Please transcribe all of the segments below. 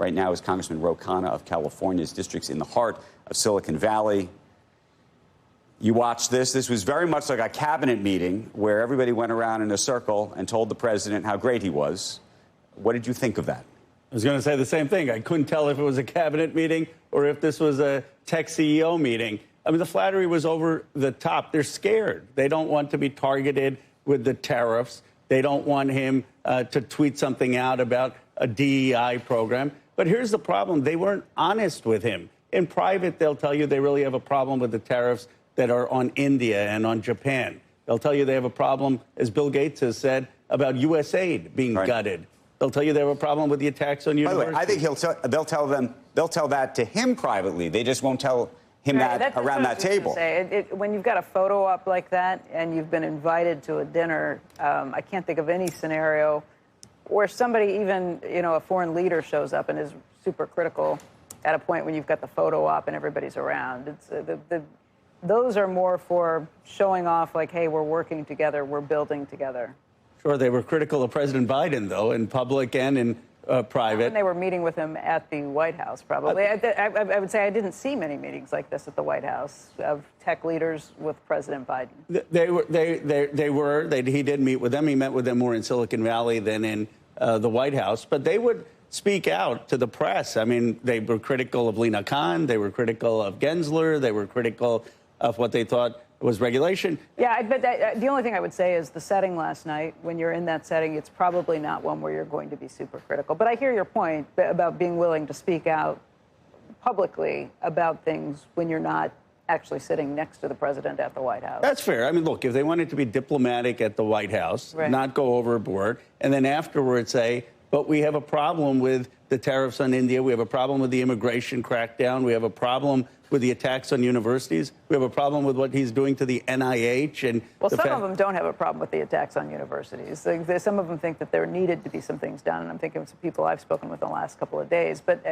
right now is Congressman Khanna of California's districts in the heart of Silicon Valley. You watched this. This was very much like a cabinet meeting where everybody went around in a circle and told the president how great he was. What did you think of that? I was going to say the same thing. I couldn't tell if it was a cabinet meeting or if this was a tech CEO meeting. I mean, the flattery was over the top. They're scared. They don't want to be targeted with the tariffs. They don't want him to tweet something out about a DEI program. But here's the problem. They weren't honest with him. In private, they'll tell you they really have a problem with the tariffs that are on India and on Japan. They'll tell you they have a problem, as Bill Gates has said, about U.S. aid being gutted. They'll tell you they have a problem with the attacks on universities. By the way, I think they'll tell that to him privately. They just won't tell him that around that table. When you've got a photo up like that and you've been invited to a dinner, I can't think of any scenario where somebody, even a foreign leader, shows up and is super critical at a point when you've got the photo op and everybody's around. It's those are more for showing off, like, hey, we're working together, we're building together. Sure, they were critical of President Biden, though, in public and in private. And they were meeting with him at the White House, probably. I would say I didn't see many meetings like this at the White House of tech leaders with President Biden. He did meet with them. He met with them more in Silicon Valley than in the White House. But they would speak out to the press. I mean, they were critical of Lina Khan. They were critical of Gensler. They were critical of what they thought was regulation. Yeah, but the only thing I would say is the setting last night, when you're in that setting, it's probably not one where you're going to be super critical. But I hear your point about being willing to speak out publicly about things when you're not actually sitting next to the president at the White House. That's fair. I mean, look, if they wanted to be diplomatic at the White House, not go overboard, and then afterwards say, but we have a problem with the tariffs on India, we have a problem with the immigration crackdown, we have a problem with the attacks on universities. We have a problem with what he's doing to the NIH. And well, some of them don't have a problem with the attacks on universities. Some of them think that there needed to be some things done, and I'm thinking of some people I've spoken with in the last couple of days. But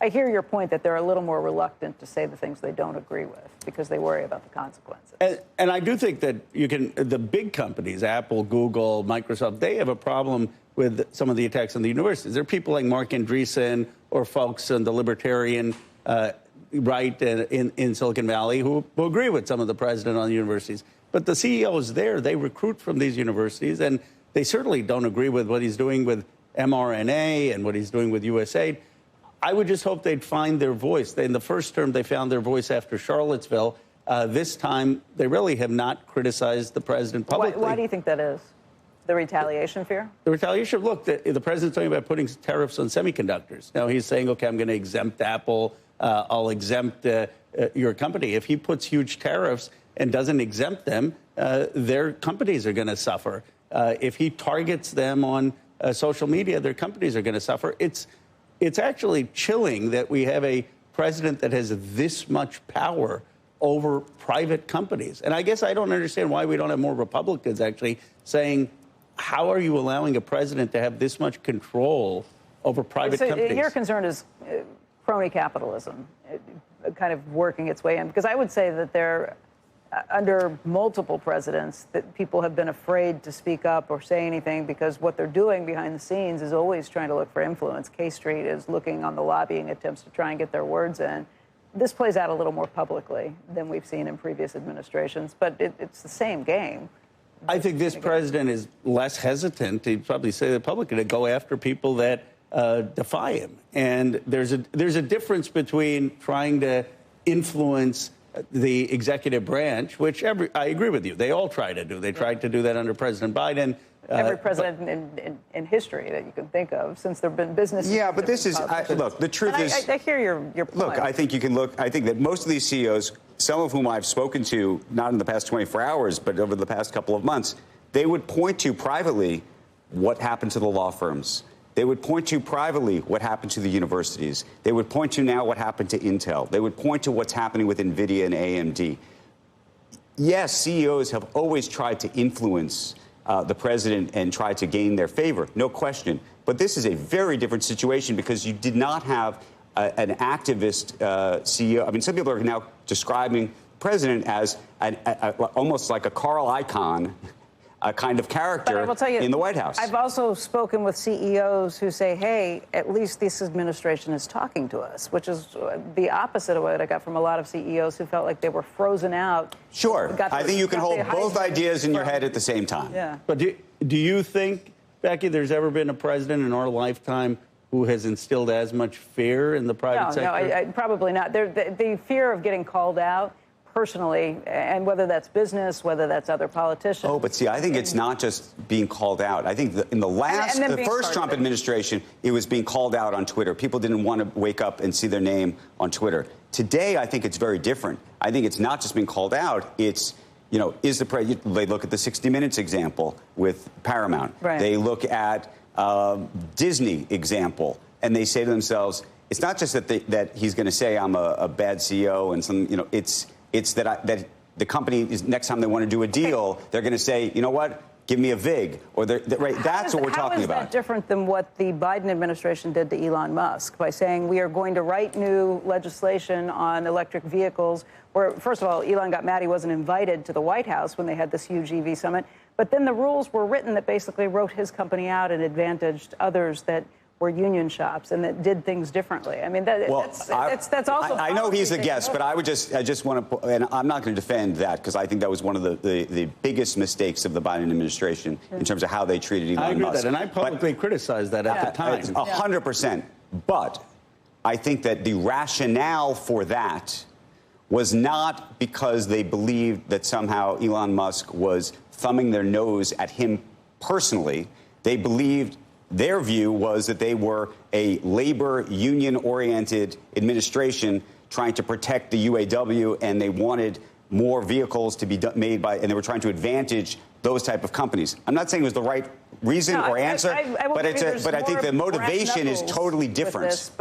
I hear your point that they're a little more reluctant to say the things they don't agree with because they worry about the consequences. And I do think that the big companies, Apple, Google, Microsoft, they have a problem with some of the attacks on the universities. There are people like Mark Andreessen or folks on the libertarian right in Silicon Valley who agree with some of the president on the universities. But the CEOs there, they recruit from these universities, and they certainly don't agree with what he's doing with mRNA and what he's doing with USAID. I would just hope they'd find their voice. In the first term, they found their voice after Charlottesville. This time, they really have not criticized the president publicly. Why do you think that is? The retaliation fear? The retaliation. Look, the president's talking about putting tariffs on semiconductors. Now he's saying, OK, I'm going to exempt Apple. I'll exempt your company. If he puts huge tariffs and doesn't exempt them, their companies are going to suffer. If he targets them on social media, their companies are going to suffer. It's actually chilling that we have a president that has this much power over private companies. And I guess I don't understand why we don't have more Republicans actually saying, how are you allowing a president to have this much control over private companies? Your concern is crony capitalism kind of working its way in, because I would say that there, under multiple presidents, that people have been afraid to speak up or say anything because what they're doing behind the scenes is always trying to look for influence. K Street is looking on the lobbying attempts to try and get their words in. This plays out a little more publicly than we've seen in previous administrations, but it's the same game. I think this president is less hesitant, he'd probably say the public, to go after people that defy him. And there's a difference between trying to influence the executive branch, which I agree with you, they all try to do. They tried to do that under President Biden. Every president in history that you can think of, since there have been businesses. Yeah, but this is, look, the truth is... I hear your point. Look, I think you can look, I think that most of these CEOs, some of whom I've spoken to, not in the past 24 hours, but over the past couple of months, they would point to privately what happened to the law firms. They would point to privately what happened to the universities. They would point to now what happened to Intel. They would point to what's happening with NVIDIA and AMD. Yes, CEOs have always tried to influence the president and try to gain their favor, no question. But this is a very different situation because you did not have an activist CEO. I mean, some people are now describing the president as almost like a Carl Icahn a kind of character But I will tell you, in the White House. I've also spoken with CEOs who say, hey, at least this administration is talking to us, which is the opposite of what I got from a lot of CEOs who felt like they were frozen out. Sure. I think you can hold both ideas in your head at the same time. Yeah. But do you think, Becky, there's ever been a president in our lifetime who has instilled as much fear in the private sector? No, probably not. The fear of getting called out personally, and whether that's business, whether that's other politicians. Oh, but see, I think it's not just being called out. I think in the first Trump administration, it was being called out on Twitter. People didn't want to wake up and see their name on Twitter. Today, I think it's very different. I think it's not just being called out. It's, you know, they look at the 60 Minutes example with Paramount. Right. They look at Disney example, and they say to themselves, it's not just that he's going to say I'm a bad CEO and some, you know, it's that the company is, next time they want to do a deal, they're going to say, you know what, give me a VIG, or right. That's what we're talking about. How is that different than what the Biden administration did to Elon Musk by saying we are going to write new legislation on electric vehicles? Where, first of all, Elon got mad he wasn't invited to the White House when they had this huge EV summit. But then the rules were written that basically wrote his company out and advantaged others that were union shops and that did things differently. I mean, that's also. I know he's a guest, but I just want to, and I'm not going to defend that because I think that was one of the biggest mistakes of the Biden administration in terms of how they treated Elon Musk. I agree with that, and I publicly criticized that at the time. 100%. But I think that the rationale for that was not because they believed that somehow Elon Musk was thumbing their nose at him personally. They believed. Their view was that they were a labor union-oriented administration trying to protect the UAW, and they wanted more vehicles to be made by, and they were trying to advantage those type of companies. I'm not saying it was the right reason or answer, but I think the motivation is totally different.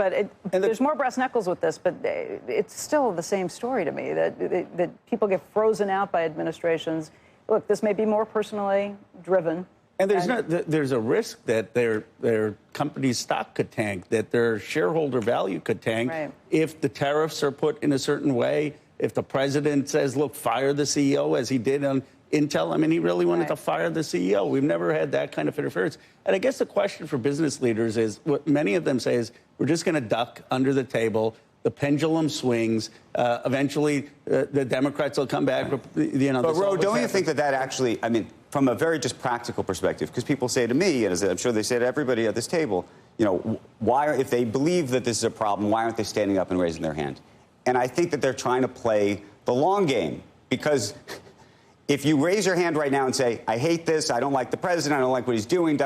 There's more brass knuckles with this, but it's still the same story to me that people get frozen out by administrations. Look, this may be more personally driven. And there's a risk that their company's stock could tank, that their shareholder value could tank if the tariffs are put in a certain way, if the president says, look, fire the CEO, as he did on Intel. I mean, he really wanted to fire the CEO. We've never had that kind of interference. And I guess the question for business leaders is, what many of them say is, we're just going to duck under the table. The pendulum swings. Eventually, the Democrats will come back. You know, but, Ro, don't you think that actually, I mean, from a very just practical perspective, because people say to me, and as I'm sure they say to everybody at this table, you know, if they believe that this is a problem, why aren't they standing up and raising their hand? And I think that they're trying to play the long game, because if you raise your hand right now and say, I hate this, I don't like the president, I don't like what he's doing,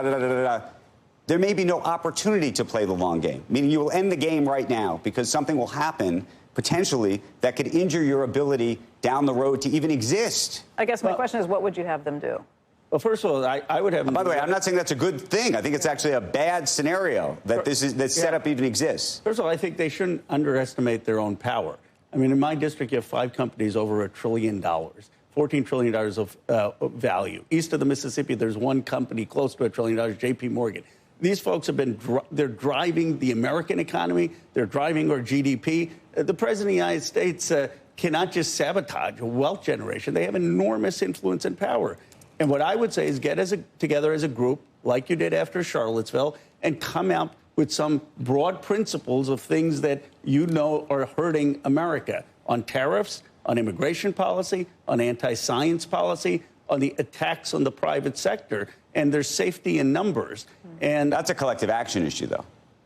there may be no opportunity to play the long game, meaning you will end the game right now because something will happen potentially that could injure your ability down the road to even exist. I guess my question is, what would you have them do? Well, first of all, I would have them. By the way, I'm not saying that's a good thing. I think it's actually a bad scenario that that setup even exists. First of all, I think they shouldn't underestimate their own power. I mean, in my district, you have 5 companies over $1 trillion, $14 trillion of value. East of the Mississippi, there's one company close to $1 trillion, J.P. Morgan. These folks have been, they're driving the American economy. They're driving our GDP. The president of the United States cannot just sabotage a wealth generation. They have enormous influence and power. And what I would say is get together as a group, like you did after Charlottesville, and come out with some broad principles of things that you know are hurting America on tariffs, on immigration policy, on anti-science policy, on the attacks on the private sector, and there's safety in numbers. And that's a collective action issue, though.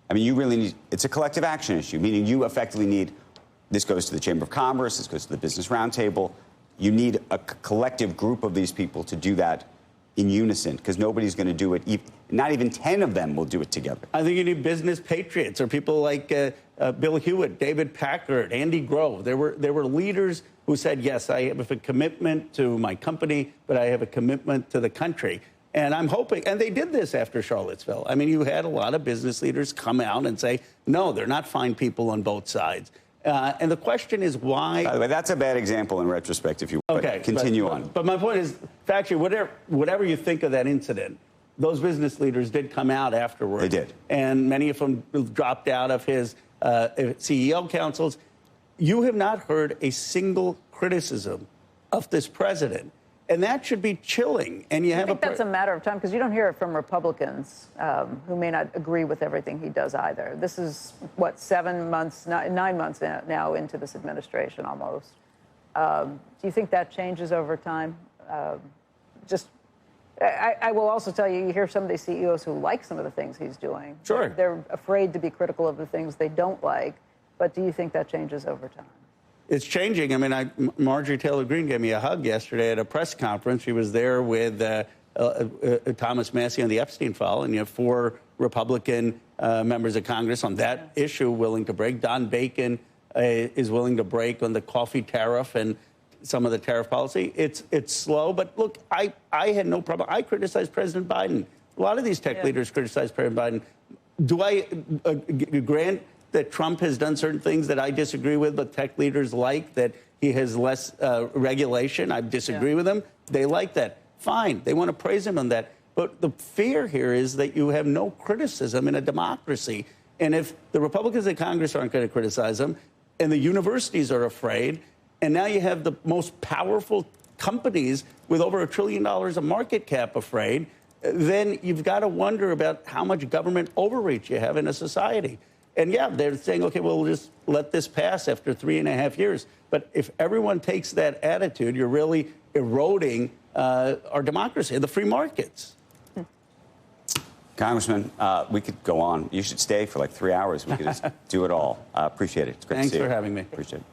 I mean, you really need, it's a collective action issue, meaning you effectively need, this goes to the Chamber of Commerce, this goes to the Business Roundtable. You need a collective group of these people to do that in unison, because nobody's going to do it. Not even 10 of them will do it together. I think you need business patriots, or people like Bill Hewitt, David Packard, Andy Grove. There were leaders who said, yes, I have a commitment to my company, but I have a commitment to the country. And I'm hoping, and they did this after Charlottesville. I mean, you had a lot of business leaders come out and say, no, they're not fine people on both sides. And the question is why. By the way, that's a bad example in retrospect, if you will. Okay, continue on. But my point is, factually, whatever you think of that incident, those business leaders did come out afterwards. They did. And many of them dropped out of his CEO councils. You have not heard a single criticism of this president. And that should be chilling. And you have I think that's a matter of time because you don't hear it from Republicans who may not agree with everything he does either. This is, what, 7 months, 9 months now into this administration almost. Do you think that changes over time? I will also tell you, you hear some of these CEOs who like some of the things he's doing. Sure. They're afraid to be critical of the things they don't like. But do you think that changes over time? It's changing. I mean, Marjorie Taylor Greene gave me a hug yesterday at a press conference. She was there with Thomas Massie on the Epstein file, and you have 4 Republican members of Congress on that issue willing to break. Don Bacon is willing to break on the coffee tariff and some of the tariff policy. It's slow, but look, I had no problem. I criticized President Biden. A lot of these tech leaders criticize President Biden. Do I grant that Trump has done certain things that I disagree with, but tech leaders like that he has less regulation? I disagree with them. They like that. Fine. They want to praise him on that. But the fear here is that you have no criticism in a democracy. And if the Republicans in Congress aren't going to criticize him, and the universities are afraid, and now you have the most powerful companies with over $1 trillion of market cap afraid, then you've got to wonder about how much government overreach you have in a society. And yeah, they're saying, okay, well, we'll just let this pass after 3.5 years. But if everyone takes that attitude, you're really eroding our democracy and the free markets. Congressman, we could go on. You should stay for like 3 hours. We could just do it all. Appreciate it. It's great Thanks to see you. for having me. Appreciate it.